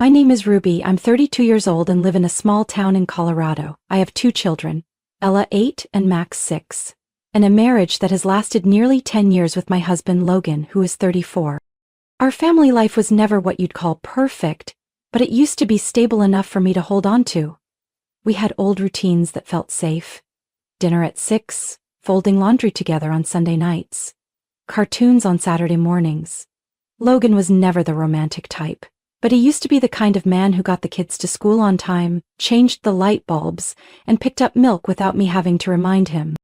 My name is Ruby. I'm 32 years old and live in a small town in Colorado. I have 2 children, Ella 8 and Max 6, and a marriage that has lasted nearly 10 years with my husband Logan, who is 34. Our family life was never what you'd call perfect, but it used to be stable enough for me to hold on to. We had old routines that felt safe. Dinner at 6, folding laundry together on Sunday nights, cartoons on Saturday mornings. Logan was never the romantic type, but he used to be the kind of man who got the kids to school on time, changed the light bulbs, and picked up milk without me having to remind him.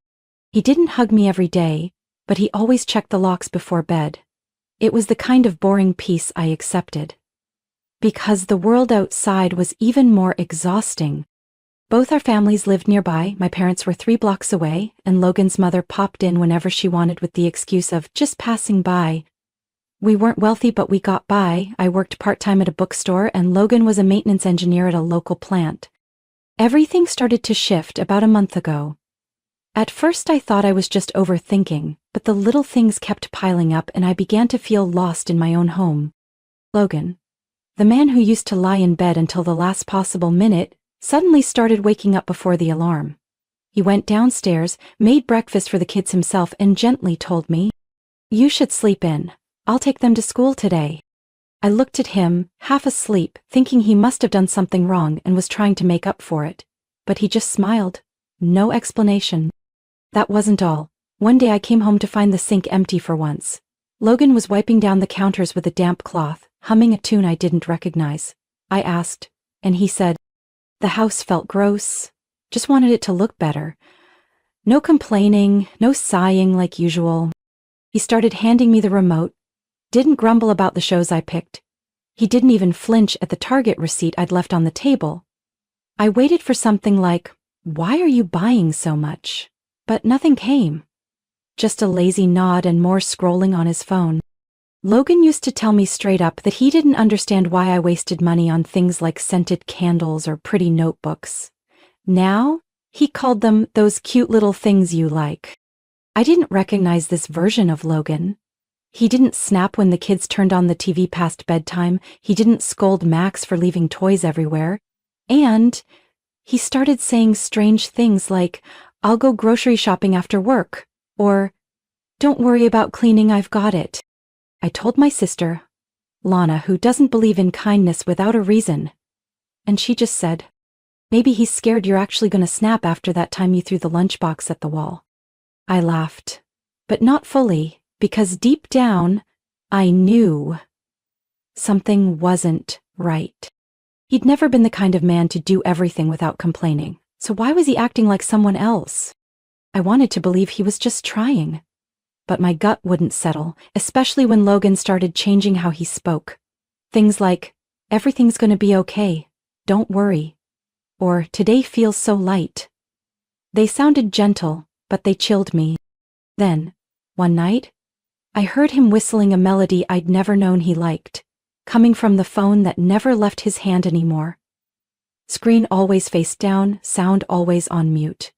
He didn't hug me every day, but he always checked the locks before bed. It was the kind of boring peace I accepted. Because the world outside was even more exhausting. Both our families lived nearby. My parents were 3 blocks away, and Logan's mother popped in whenever she wanted with the excuse of just passing by. We weren't wealthy, but we got by. I worked part-time at a bookstore, and Logan was a maintenance engineer at a local plant. Everything started to shift about a month ago. At first I thought I was just overthinking, but the little things kept piling up and I began to feel lost in my own home. Logan, the man who used to lie in bed until the last possible minute, suddenly started waking up before the alarm. He went downstairs, made breakfast for the kids himself, and gently told me, "You should sleep in. I'll take them to school today." I looked at him, half asleep, thinking he must have done something wrong and was trying to make up for it. But he just smiled. No explanation. That wasn't all. One day I came home to find the sink empty for once. Logan was wiping down the counters with a damp cloth, humming a tune I didn't recognize. I asked, and he said, "The house felt gross. Just wanted it to look better." No complaining, no sighing like usual. He started handing me the remote, didn't grumble about the shows I picked. He didn't even flinch at the Target receipt I'd left on the table. I waited for something like, "Why are you buying so much?" But nothing came. Just a lazy nod and more scrolling on his phone. Logan used to tell me straight up that he didn't understand why I wasted money on things like scented candles or pretty notebooks. Now, he called them those cute little things you like. I didn't recognize this version of Logan. He didn't snap when the kids turned on the TV past bedtime. He didn't scold Max for leaving toys everywhere. And he started saying strange things like, "I'll go grocery shopping after work," or, "Don't worry about cleaning, I've got it." I told my sister, Lana, who doesn't believe in kindness without a reason, and she just said, "Maybe he's scared you're actually going to snap after that time you threw the lunchbox at the wall." I laughed, but not fully, because deep down, I knew something wasn't right. He'd never been the kind of man to do everything without complaining, so why was he acting like someone else? I wanted to believe he was just trying. But my gut wouldn't settle, especially when Logan started changing how he spoke. Things like, "Everything's gonna be okay, don't worry," or "Today feels so light." They sounded gentle, but they chilled me. Then, one night, I heard him whistling a melody I'd never known he liked, coming from the phone that never left his hand anymore. Screen always face down, sound always on mute.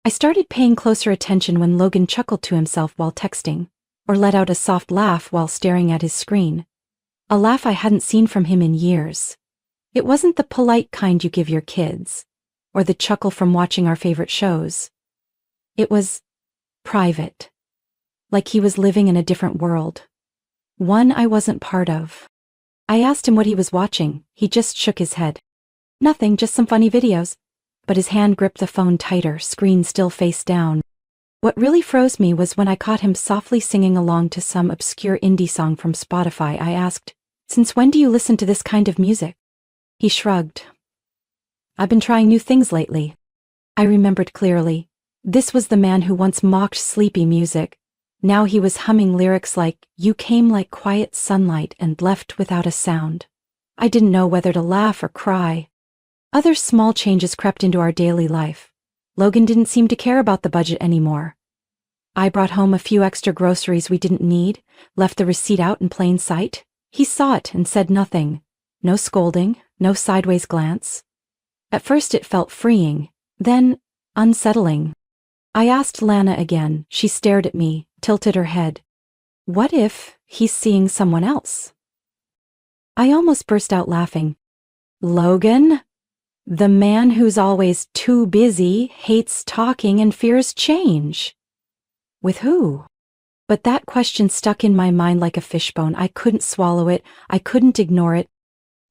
I started paying closer attention when Logan chuckled to himself while texting, or let out a soft laugh while staring at his screen. A laugh I hadn't seen from him in years. It wasn't the polite kind you give your kids, or the chuckle from watching our favorite shows. It was private, like he was living in a different world, one I wasn't part of. I asked him what he was watching. He just shook his head. "Nothing, just some funny videos." But his hand gripped the phone tighter, screen still face down. What really froze me was when I caught him softly singing along to some obscure indie song from Spotify. I asked, "Since when do you listen to this kind of music?" He shrugged. "I've been trying new things lately." I remembered clearly. This was the man who once mocked sleepy music. Now he was humming lyrics like, "You came like quiet sunlight and left without a sound." I didn't know whether to laugh or cry. Other small changes crept into our daily life. Logan didn't seem to care about the budget anymore. I brought home a few extra groceries we didn't need, left the receipt out in plain sight. He saw it and said nothing. No scolding, no sideways glance. At first it felt freeing, then unsettling. I asked Lana again. She stared at me, tilted her head. What if he's seeing someone else? I almost burst out laughing. Logan? The man who's always too busy, hates talking, and fears change. With who? But that question stuck in my mind like a fishbone. I couldn't swallow it. I couldn't ignore it.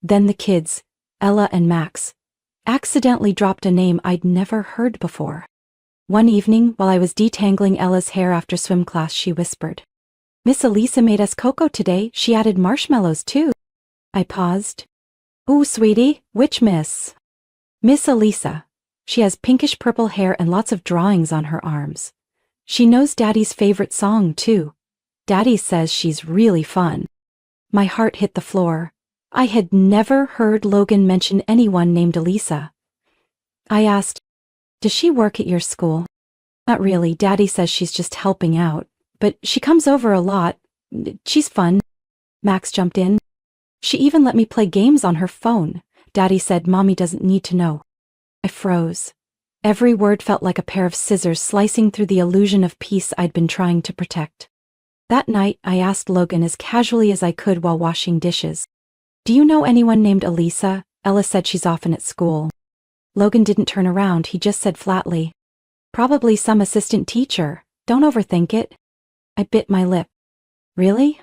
Then the kids, Ella and Max, accidentally dropped a name I'd never heard before. One evening, while I was detangling Ella's hair after swim class, she whispered, "Miss Elisa made us cocoa today. She added marshmallows, too." I paused. "Ooh, sweetie, which miss?" "Miss Elisa. She has pinkish purple hair and lots of drawings on her arms. She knows Daddy's favorite song, too. Daddy says she's really fun." My heart hit the floor. I had never heard Logan mention anyone named Elisa. I asked, "Does she work at your school?" "Not really. Daddy says she's just helping out. But she comes over a lot. She's fun." Max jumped in. "She even let me play games on her phone. Daddy said Mommy doesn't need to know." I froze. Every word felt like a pair of scissors slicing through the illusion of peace I'd been trying to protect. That night, I asked Logan as casually as I could while washing dishes, "Do you know anyone named Elisa? Ella said she's often at school." Logan didn't turn around. He just said flatly, "Probably some assistant teacher. Don't overthink it." I bit my lip. "Really?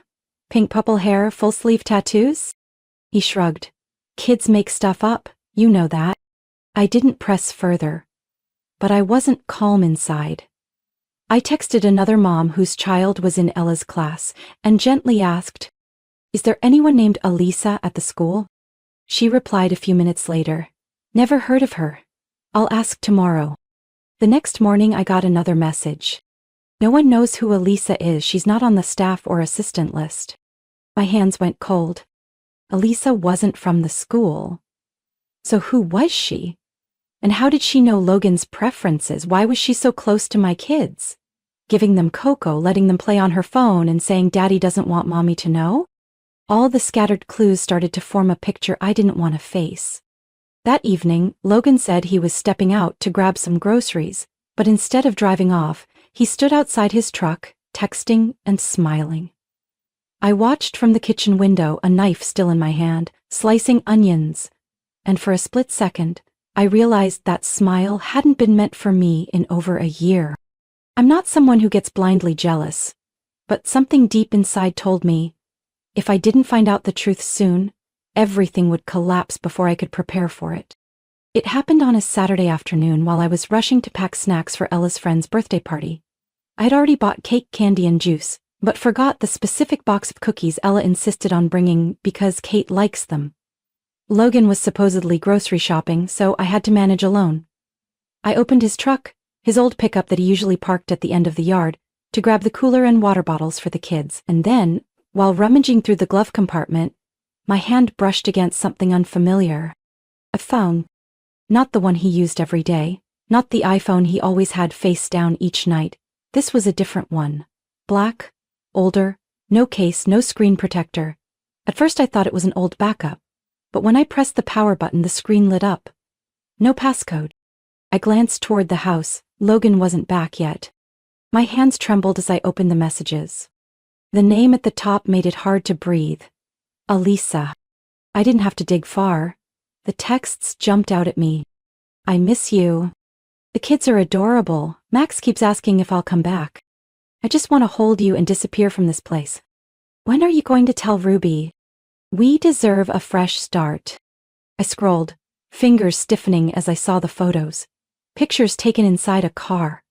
Pink purple hair, full sleeve tattoos?" He shrugged. "Kids make stuff up, you know that." I didn't press further. But I wasn't calm inside. I texted another mom whose child was in Ella's class and gently asked, "Is there anyone named Elisa at the school?" She replied a few minutes later, "Never heard of her. I'll ask tomorrow." The next morning I got another message. "No one knows who Elisa is. She's not on the staff or assistant list." My hands went cold. Elisa wasn't from the school. So who was she? And how did she know Logan's preferences? Why was she so close to my kids? Giving them cocoa, letting them play on her phone, and saying Daddy doesn't want Mommy to know? All the scattered clues started to form a picture I didn't want to face. That evening, Logan said he was stepping out to grab some groceries, but instead of driving off, he stood outside his truck, texting and smiling. I watched from the kitchen window, a knife still in my hand, slicing onions, and for a split second, I realized that smile hadn't been meant for me in over a year. I'm not someone who gets blindly jealous, but something deep inside told me, if I didn't find out the truth soon, everything would collapse before I could prepare for it. It happened on a Saturday afternoon while I was rushing to pack snacks for Ella's friend's birthday party. I had already bought cake, candy, and juice, but forgot the specific box of cookies Ella insisted on bringing because Kate likes them. Logan was supposedly grocery shopping, so I had to manage alone. I opened his truck, his old pickup that he usually parked at the end of the yard, to grab the cooler and water bottles for the kids, and then, while rummaging through the glove compartment, my hand brushed against something unfamiliar. A phone. Not the one he used every day, not the iPhone he always had face down each night. This was a different one. Black, older, no case, no screen protector. At first I thought it was an old backup, but when I pressed the power button, the screen lit up. No passcode. I glanced toward the house. Logan wasn't back yet. My hands trembled as I opened the messages. The name at the top made it hard to breathe. Elisa. I didn't have to dig far. The texts jumped out at me. "I miss you. The kids are adorable. Max keeps asking if I'll come back. I just want to hold you and disappear from this place. When are you going to tell Ruby? We deserve a fresh start." I scrolled, fingers stiffening as I saw the photos. Pictures taken inside a car.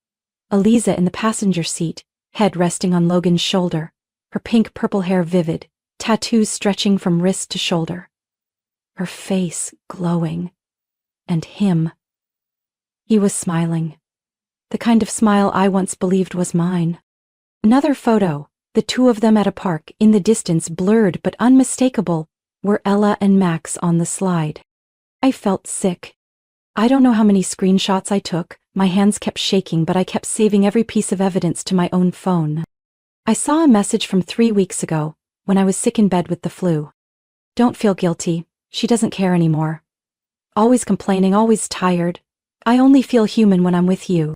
Elisa in the passenger seat, head resting on Logan's shoulder, her pink-purple hair vivid, tattoos stretching from wrist to shoulder. Her face glowing. And him. He was smiling. The kind of smile I once believed was mine. Another photo, the two of them at a park, in the distance, blurred but unmistakable, were Ella and Max on the slide. I felt sick. I don't know how many screenshots I took. My hands kept shaking, but I kept saving every piece of evidence to my own phone. I saw a message from 3 weeks ago, when I was sick in bed with the flu. "Don't feel guilty. She doesn't care anymore. Always complaining, always tired. I only feel human when I'm with you."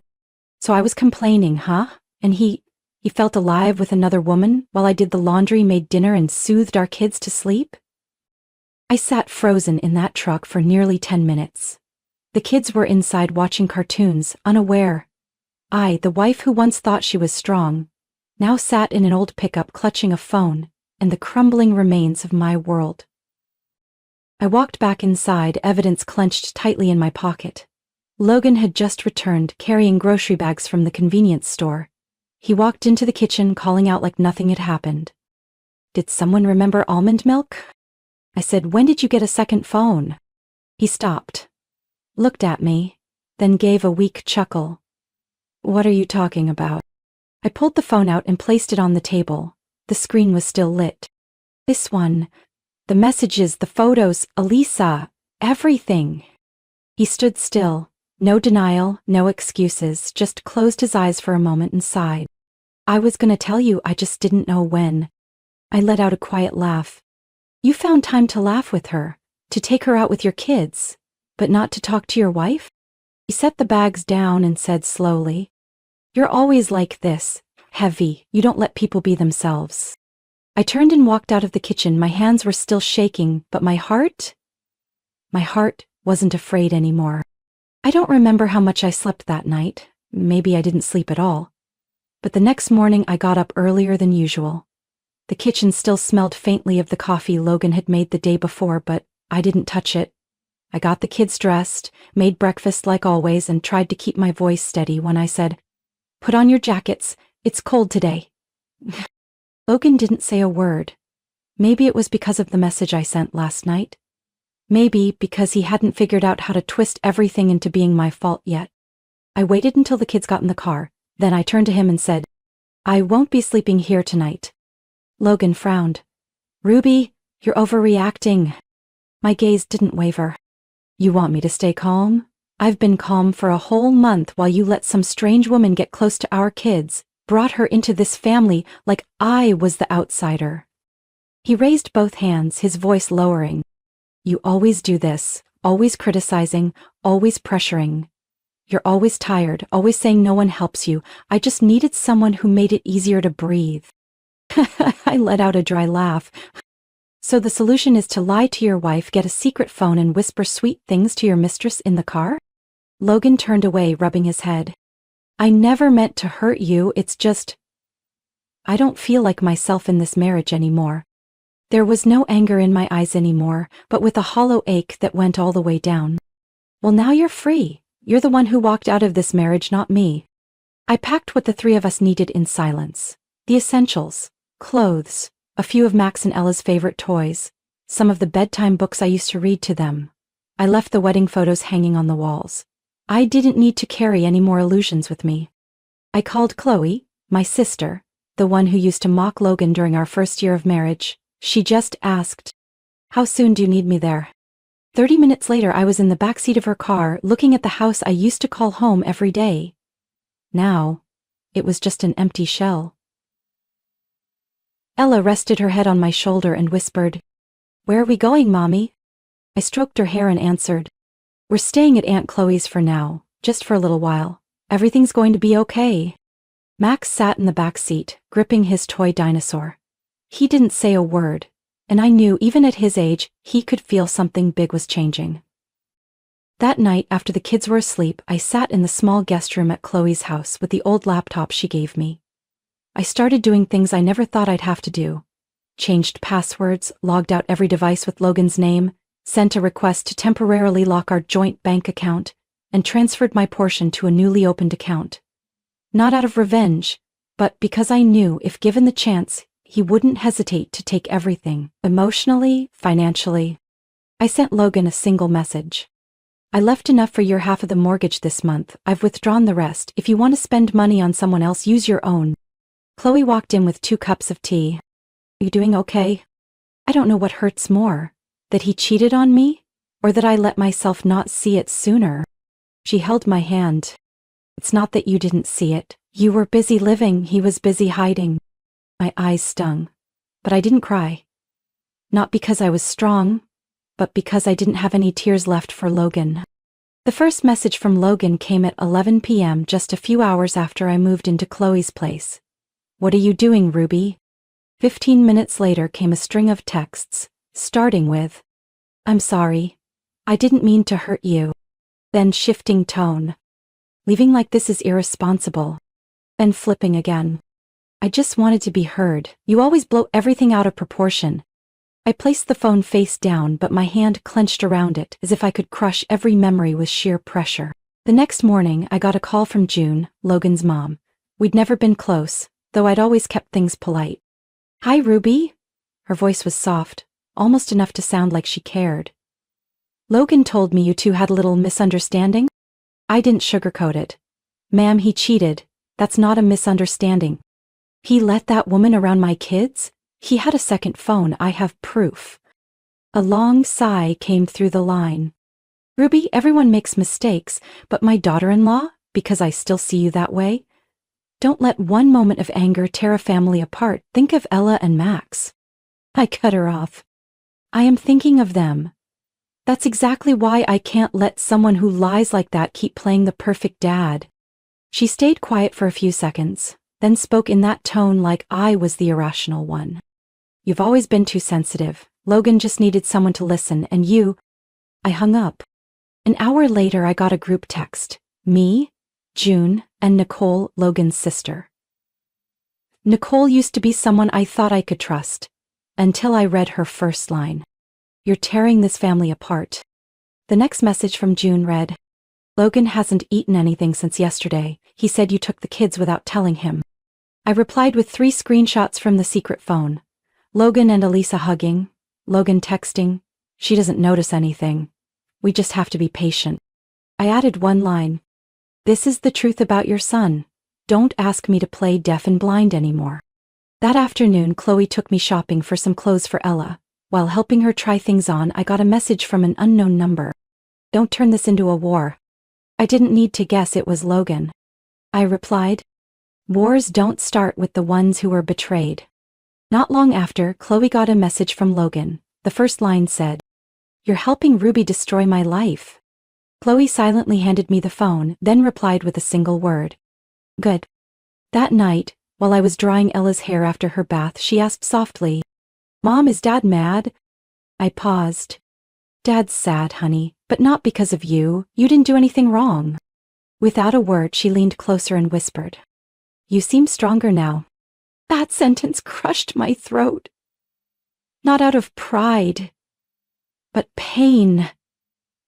So I was complaining, huh? And he felt alive with another woman while I did the laundry, made dinner, and soothed our kids to sleep? I sat frozen in that truck for nearly 10 minutes. The kids were inside watching cartoons, unaware. I, the wife who once thought she was strong, now sat in an old pickup clutching a phone and the crumbling remains of my world. I walked back inside, evidence clenched tightly in my pocket. Logan had just returned, carrying grocery bags from the convenience store. He walked into the kitchen, calling out like nothing had happened. "Did someone remember almond milk?" I said, "When did you get a second phone?" He stopped, looked at me, then gave a weak chuckle. "What are you talking about?" I pulled the phone out and placed it on the table. The screen was still lit. "This one. The messages, the photos, Elisa, everything." He stood still. No denial, no excuses, just closed his eyes for a moment and sighed. "I was gonna tell you, I just didn't know when." I let out a quiet laugh. "You found time to laugh with her, to take her out with your kids, but not to talk to your wife?" He set the bags down and said slowly, "You're always like this, heavy, you don't let people be themselves." I turned and walked out of the kitchen. My hands were still shaking, but my heart wasn't afraid anymore. I don't remember how much I slept that night. Maybe I didn't sleep at all. But the next morning I got up earlier than usual. The kitchen still smelled faintly of the coffee Logan had made the day before, but I didn't touch it. I got the kids dressed, made breakfast like always, and tried to keep my voice steady when I said, "Put on your jackets, it's cold today." Logan didn't say a word. Maybe it was because of the message I sent last night. Maybe because he hadn't figured out how to twist everything into being my fault yet. I waited until the kids got in the car, then I turned to him and said, "I won't be sleeping here tonight." Logan frowned. "Ruby, you're overreacting." My gaze didn't waver. "You want me to stay calm? I've been calm for a whole month while you let some strange woman get close to our kids, brought her into this family like I was the outsider." He raised both hands, his voice lowering. "You always do this, always criticizing, always pressuring. You're always tired, always saying no one helps you. I just needed someone who made it easier to breathe." I let out a dry laugh. "So the solution is to lie to your wife, get a secret phone, and whisper sweet things to your mistress in the car?" Logan turned away, rubbing his head. "I never meant to hurt you, it's just I don't feel like myself in this marriage anymore." There was no anger in my eyes anymore, but with a hollow ache that went all the way down. "Well, now you're free. You're the one who walked out of this marriage, not me." I packed what the three of us needed in silence. The essentials, clothes, a few of Max and Ella's favorite toys, some of the bedtime books I used to read to them. I left the wedding photos hanging on the walls. I didn't need to carry any more illusions with me. I called Chloe, my sister, the one who used to mock Logan during our first year of marriage. She just asked, "How soon do you need me there?" 30 minutes later, I was in the backseat of her car, looking at the house I used to call home every day. Now, it was just an empty shell. Ella rested her head on my shoulder and whispered, "Where are we going, Mommy?" I stroked her hair and answered, "We're staying at Aunt Chloe's for now, just for a little while. Everything's going to be okay." Max sat in the back seat, gripping his toy dinosaur. He didn't say a word, and I knew even at his age, he could feel something big was changing. That night, after the kids were asleep, I sat in the small guest room at Chloe's house with the old laptop she gave me. I started doing things I never thought I'd have to do. Changed passwords, logged out every device with Logan's name, sent a request to temporarily lock our joint bank account, and transferred my portion to a newly opened account. Not out of revenge, but because I knew if given the chance, he wouldn't hesitate to take everything, emotionally, financially. I sent Logan a single message. "I left enough for your half of the mortgage this month. I've withdrawn the rest. If you want to spend money on someone else, use your own." Chloe walked in with 2 cups of tea. "Are you doing okay?" I don't know what hurts more, that he cheated on me, or that I let myself not see it sooner. She held my hand. "It's not that you didn't see it. You were busy living, he was busy hiding." My eyes stung, but I didn't cry. Not because I was strong, but because I didn't have any tears left for Logan. The first message from Logan came at 11 p.m., just a few hours after I moved into Chloe's place. "What are you doing, Ruby?" 15 minutes later came a string of texts, starting with, I'm sorry. I didn't mean to hurt you. Then shifting tone. Leaving like this is irresponsible. Then flipping again. I just wanted to be heard. You always blow everything out of proportion. I placed the phone face down, but my hand clenched around it as if I could crush every memory with sheer pressure. The next morning, I got a call from June, Logan's mom. We'd never been close, though I'd always kept things polite. Hi, Ruby. Her voice was soft, almost enough to sound like she cared. Logan told me you two had a little misunderstanding. I didn't sugarcoat it. Ma'am, he cheated. That's not a misunderstanding. He let that woman around my kids? He had a second phone, I have proof. A long sigh came through the line. Ruby, everyone makes mistakes, but my daughter-in-law, because I still see you that way? Don't let one moment of anger tear a family apart. Think of Ella and Max. I cut her off. I am thinking of them. That's exactly why I can't let someone who lies like that keep playing the perfect dad. She stayed quiet for a few seconds, then spoke in that tone like I was the irrational one. You've always been too sensitive. Logan just needed someone to listen, and you... I hung up. An hour later, I got a group text. Me, June, and Nicole, Logan's sister. Nicole used to be someone I thought I could trust, until I read her first line. You're tearing this family apart. The next message from June read, Logan hasn't eaten anything since yesterday. He said you took the kids without telling him. I replied with 3 screenshots from the secret phone. Logan and Elisa hugging, Logan texting, she doesn't notice anything. We just have to be patient. I added one line. This is the truth about your son. Don't ask me to play deaf and blind anymore. That afternoon, Chloe took me shopping for some clothes for Ella. While helping her try things on, I got a message from an unknown number. Don't turn this into a war. I didn't need to guess it was Logan. I replied, wars don't start with the ones who were betrayed. Not long after, Chloe got a message from Logan. The first line said, You're helping Ruby destroy my life. Chloe silently handed me the phone, then replied with a single word. Good. That night, while I was drying Ella's hair after her bath, she asked softly, Mom, is Dad mad? I paused. Dad's sad, honey, but not because of you. You didn't do anything wrong. Without a word, she leaned closer and whispered, You seem stronger now. That sentence crushed my throat. Not out of pride, but pain.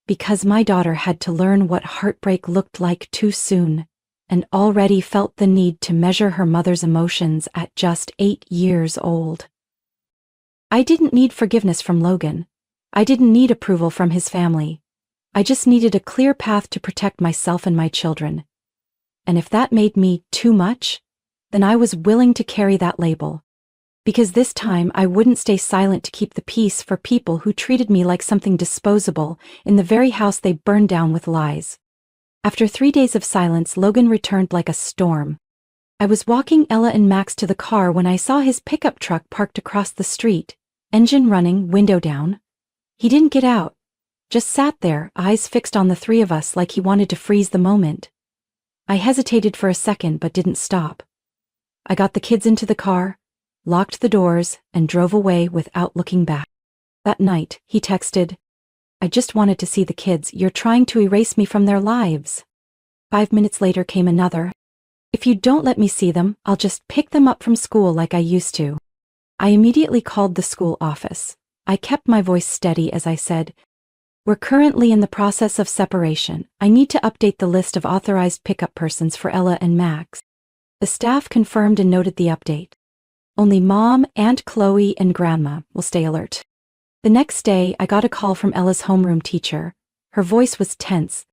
Because my daughter had to learn what heartbreak looked like too soon, and already felt the need to measure her mother's emotions at just 8 years old. I didn't need forgiveness from Logan. I didn't need approval from his family. I just needed a clear path to protect myself and my children. And if that made me too much, then I was willing to carry that label. Because this time I wouldn't stay silent to keep the peace for people who treated me like something disposable in the very house they burned down with lies. After 3 days of silence, Logan returned like a storm. I was walking Ella and Max to the car when I saw his pickup truck parked across the street, engine running, window down. He didn't get out, just sat there, eyes fixed on the 3 of us like he wanted to freeze the moment. I hesitated for a second but didn't stop. I got the kids into the car, locked the doors, and drove away without looking back. That night, he texted, I just wanted to see the kids. You're trying to erase me from their lives. 5 minutes later came another. If you don't let me see them, I'll just pick them up from school like I used to. I immediately called the school office. I kept my voice steady as I said, We're currently in the process of separation. I need to update the list of authorized pickup persons for Ella and Max. The staff confirmed and noted the update. Only Mom, Aunt Chloe, and Grandma will stay alert. The next day, I got a call from Ella's homeroom teacher. Her voice was tense.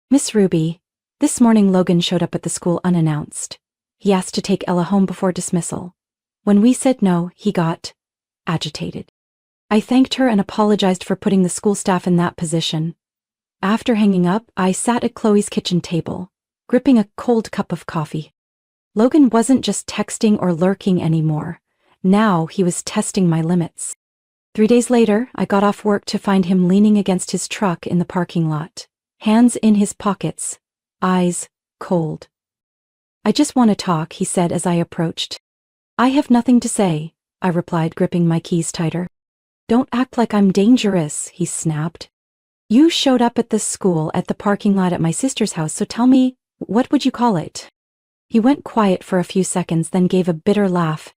Miss Ruby, this morning Logan showed up at the school unannounced. He asked to take Ella home before dismissal. When we said no, he got agitated. I thanked her and apologized for putting the school staff in that position. After hanging up, I sat at Chloe's kitchen table, gripping a cold cup of coffee. Logan wasn't just texting or lurking anymore. Now he was testing my limits. 3 days later, I got off work to find him leaning against his truck in the parking lot, hands in his pockets, eyes cold. I just want to talk, he said as I approached. I have nothing to say, I replied, gripping my keys tighter. Don't act like I'm dangerous, he snapped. You showed up at the school at the parking lot at my sister's house, so tell me, what would you call it? He went quiet for a few seconds, then gave a bitter laugh.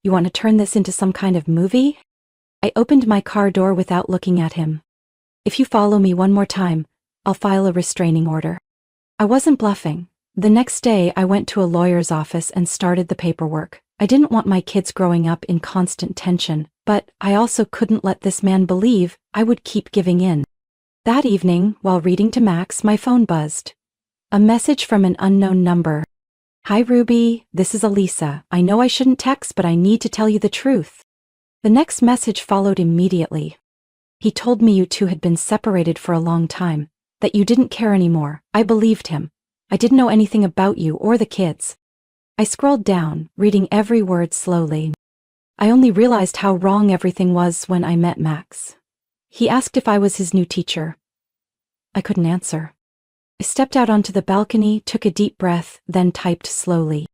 You want to turn this into some kind of movie? I opened my car door without looking at him. If you follow me one more time, I'll file a restraining order. I wasn't bluffing. The next day, I went to a lawyer's office and started the paperwork. I didn't want my kids growing up in constant tension, but I also couldn't let this man believe I would keep giving in. That evening, while reading to Max, my phone buzzed. A message from an unknown number. Hi Ruby, this is Elisa. I know I shouldn't text, but I need to tell you the truth. The next message followed immediately. He told me you two had been separated for a long time, that you didn't care anymore. I believed him. I didn't know anything about you or the kids. I scrolled down, reading every word slowly. I only realized how wrong everything was when I met Max. He asked if I was his new teacher. I couldn't answer. I stepped out onto the balcony, took a deep breath, then typed slowly.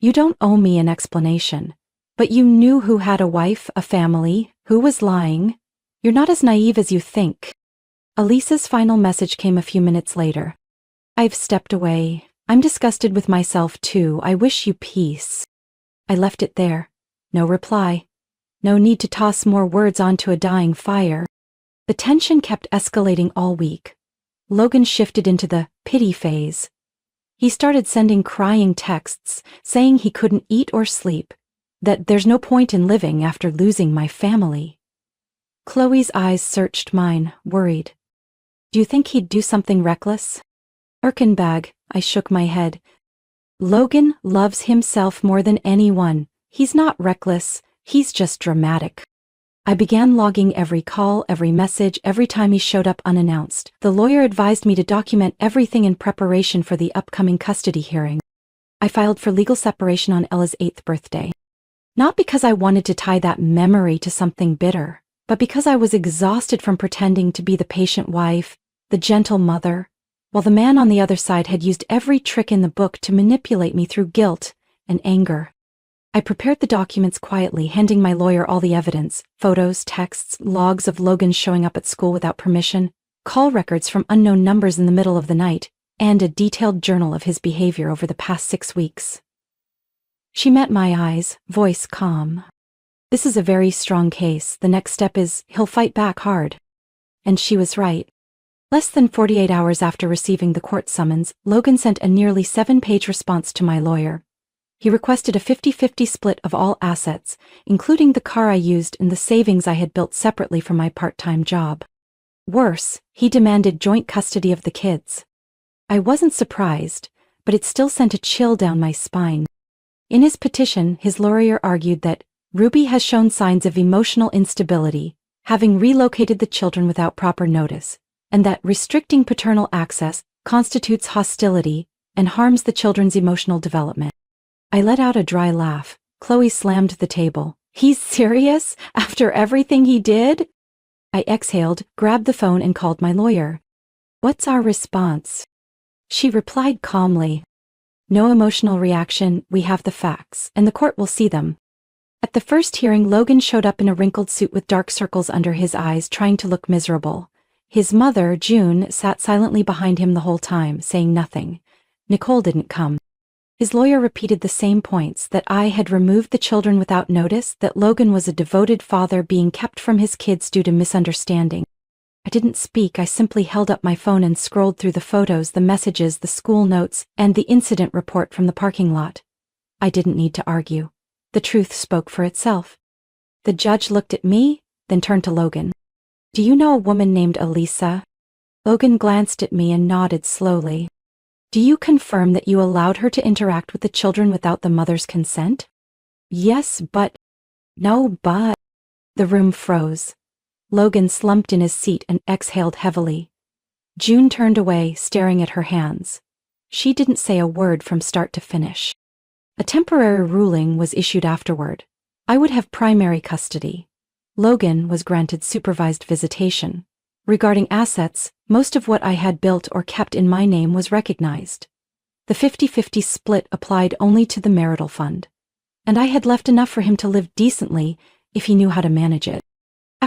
You don't owe me an explanation, but you knew who had a wife, a family, who was lying. You're not as naive as you think. Elisa's final message came a few minutes later. I've stepped away. I'm disgusted with myself too. I wish you peace. I left it there. No reply. No need to toss more words onto a dying fire. The tension kept escalating all week. Logan shifted into the pity phase. He started sending crying texts, saying he couldn't eat or sleep, that there's no point in living after losing my family. Chloe's eyes searched mine, worried. Do you think he'd do something reckless? Erkenbag, I shook my head. Logan loves himself more than anyone. He's not reckless, he's just dramatic. I began logging every call, every message, every time he showed up unannounced. The lawyer advised me to document everything in preparation for the upcoming custody hearing. I filed for legal separation on Ella's 8th birthday. Not because I wanted to tie that memory to something bitter, but because I was exhausted from pretending to be the patient wife, the gentle mother, while the man on the other side had used every trick in the book to manipulate me through guilt and anger. I prepared the documents quietly, handing my lawyer all the evidence, photos, texts, logs of Logan showing up at school without permission, call records from unknown numbers in the middle of the night, and a detailed journal of his behavior over the past 6 weeks. She met my eyes, voice calm. This is a very strong case. The next step is he'll fight back hard. And she was right. Less than 48 hours after receiving the court summons, Logan sent a nearly 7-page response to my lawyer. He requested a 50-50 split of all assets, including the car I used and the savings I had built separately from my part-time job. Worse, he demanded joint custody of the kids. I wasn't surprised, but it still sent a chill down my spine. In his petition, his lawyer argued that Ruby has shown signs of emotional instability, having relocated the children without proper notice, and that restricting paternal access constitutes hostility and harms the children's emotional development. I let out a dry laugh. Chloe slammed the table. He's serious? After everything he did? I exhaled, grabbed the phone and called my lawyer. What's our response? She replied calmly. No emotional reaction, we have the facts, and the court will see them. At the first hearing, Logan showed up in a wrinkled suit with dark circles under his eyes, trying to look miserable. His mother, June, sat silently behind him the whole time, saying nothing. Nicole didn't come. His lawyer repeated the same points, that I had removed the children without notice, that Logan was a devoted father being kept from his kids due to misunderstanding. I didn't speak, I simply held up my phone and scrolled through the photos, the messages, the school notes, and the incident report from the parking lot. I didn't need to argue. The truth spoke for itself. The judge looked at me, then turned to Logan. Do you know a woman named Elisa? Logan glanced at me and nodded slowly. Do you confirm that you allowed her to interact with the children without the mother's consent? Yes, but... No, but... The room froze. Logan slumped in his seat and exhaled heavily. June turned away, staring at her hands. She didn't say a word from start to finish. A temporary ruling was issued afterward. I would have primary custody. Logan was granted supervised visitation. Regarding assets, most of what I had built or kept in my name was recognized. The 50-50 split applied only to the marital fund. And I had left enough for him to live decently if he knew how to manage it.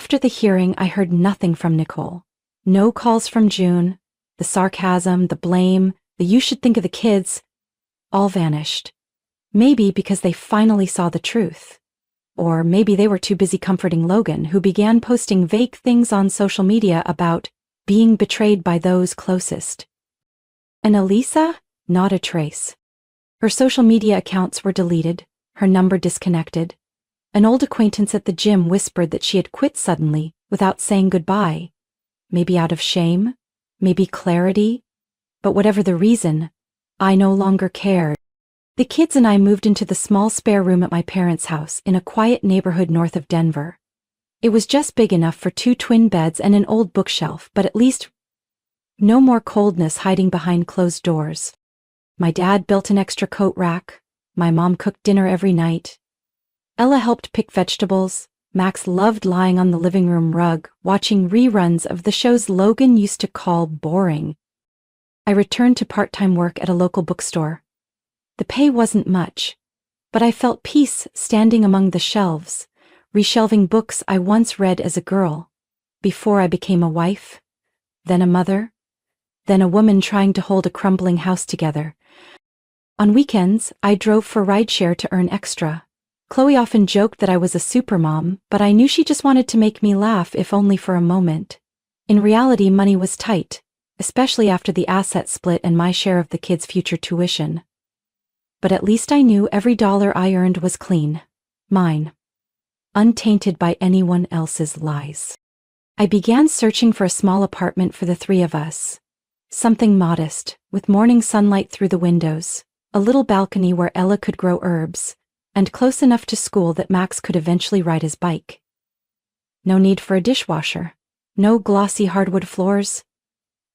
After the hearing, I heard nothing from Nicole. No calls from June. The sarcasm, the blame, the "you should think of the kids," all vanished. Maybe because they finally saw the truth. Or maybe they were too busy comforting Logan, who began posting vague things on social media about being betrayed by those closest. And Elisa? Not a trace. Her social media accounts were deleted, her number disconnected. An old acquaintance at the gym whispered that she had quit suddenly, without saying goodbye. Maybe out of shame, maybe clarity, but whatever the reason, I no longer cared. The kids and I moved into the small spare room at my parents' house in a quiet neighborhood north of Denver. It was just big enough for 2 twin beds and an old bookshelf, but at least no more coldness hiding behind closed doors. My dad built an extra coat rack. My mom cooked dinner every night. Ella helped pick vegetables. Max loved lying on the living room rug, watching reruns of the shows Logan used to call boring. I returned to part-time work at a local bookstore. The pay wasn't much, but I felt peace standing among the shelves, reshelving books I once read as a girl, before I became a wife, then a mother, then a woman trying to hold a crumbling house together. On weekends, I drove for rideshare to earn extra. Chloe often joked that I was a supermom, but I knew she just wanted to make me laugh, if only for a moment. In reality, money was tight, especially after the asset split and my share of the kids' future tuition. But at least I knew every dollar I earned was clean. Mine. Untainted by anyone else's lies. I began searching for a small apartment for the 3 of us. Something modest, with morning sunlight through the windows, a little balcony where Ella could grow herbs, and close enough to school that Max could eventually ride his bike. No need for a dishwasher. No glossy hardwood floors.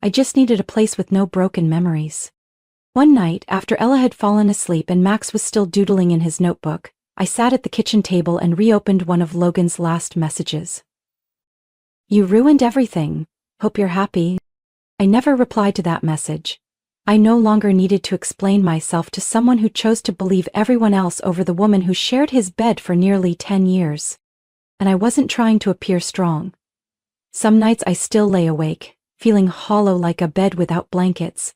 I just needed a place with no broken memories. One night, after Ella had fallen asleep and Max was still doodling in his notebook, I sat at the kitchen table and reopened one of Logan's last messages. "You ruined everything. Hope you're happy." I never replied to that message. I no longer needed to explain myself to someone who chose to believe everyone else over the woman who shared his bed for nearly 10 years. And I wasn't trying to appear strong. Some nights I still lay awake, feeling hollow like a bed without blankets.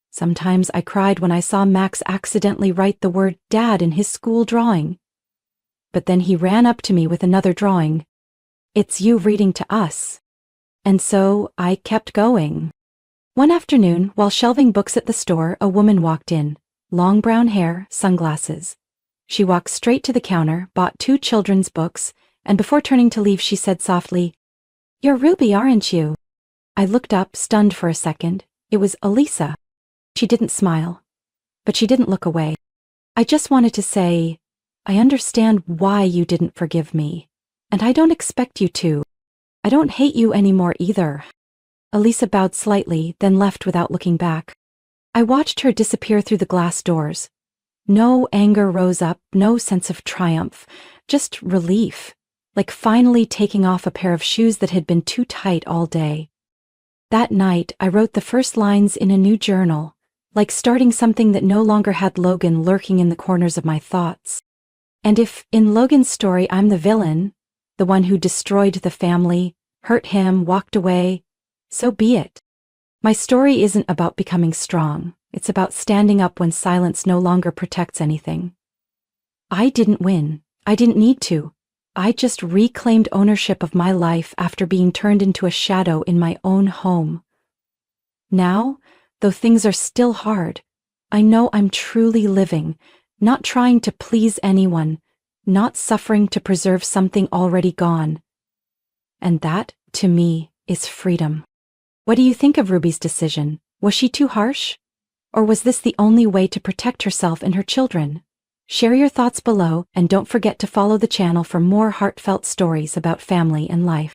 Sometimes I cried when I saw Max accidentally write the word "Dad" in his school drawing. But then he ran up to me with another drawing. "It's you reading to us." And so I kept going. One afternoon, while shelving books at the store, a woman walked in. Long brown hair, sunglasses. She walked straight to the counter, bought 2 children's books, and before turning to leave she said softly, "You're Ruby, aren't you?" I looked up, stunned for a second. It was Elisa. She didn't smile, but she didn't look away. I just wanted to say, "I understand why you didn't forgive me, and I don't expect you to. I don't hate you anymore either." Elisa bowed slightly, then left without looking back. I watched her disappear through the glass doors. No anger rose up, no sense of triumph, just relief, like finally taking off a pair of shoes that had been too tight all day. That night, I wrote the first lines in a new journal, like starting something that no longer had Logan lurking in the corners of my thoughts. And if, in Logan's story, I'm the villain, the one who destroyed the family, hurt him, walked away, so be it. My story isn't about becoming strong. It's about standing up when silence no longer protects anything. I didn't win. I didn't need to. I just reclaimed ownership of my life after being turned into a shadow in my own home. Now, though things are still hard, I know I'm truly living, not trying to please anyone, not suffering to preserve something already gone. And that, to me, is freedom. What do you think of Ruby's decision? Was she too harsh? Or was this the only way to protect herself and her children? Share your thoughts below, and don't forget to follow the channel for more heartfelt stories about family and life.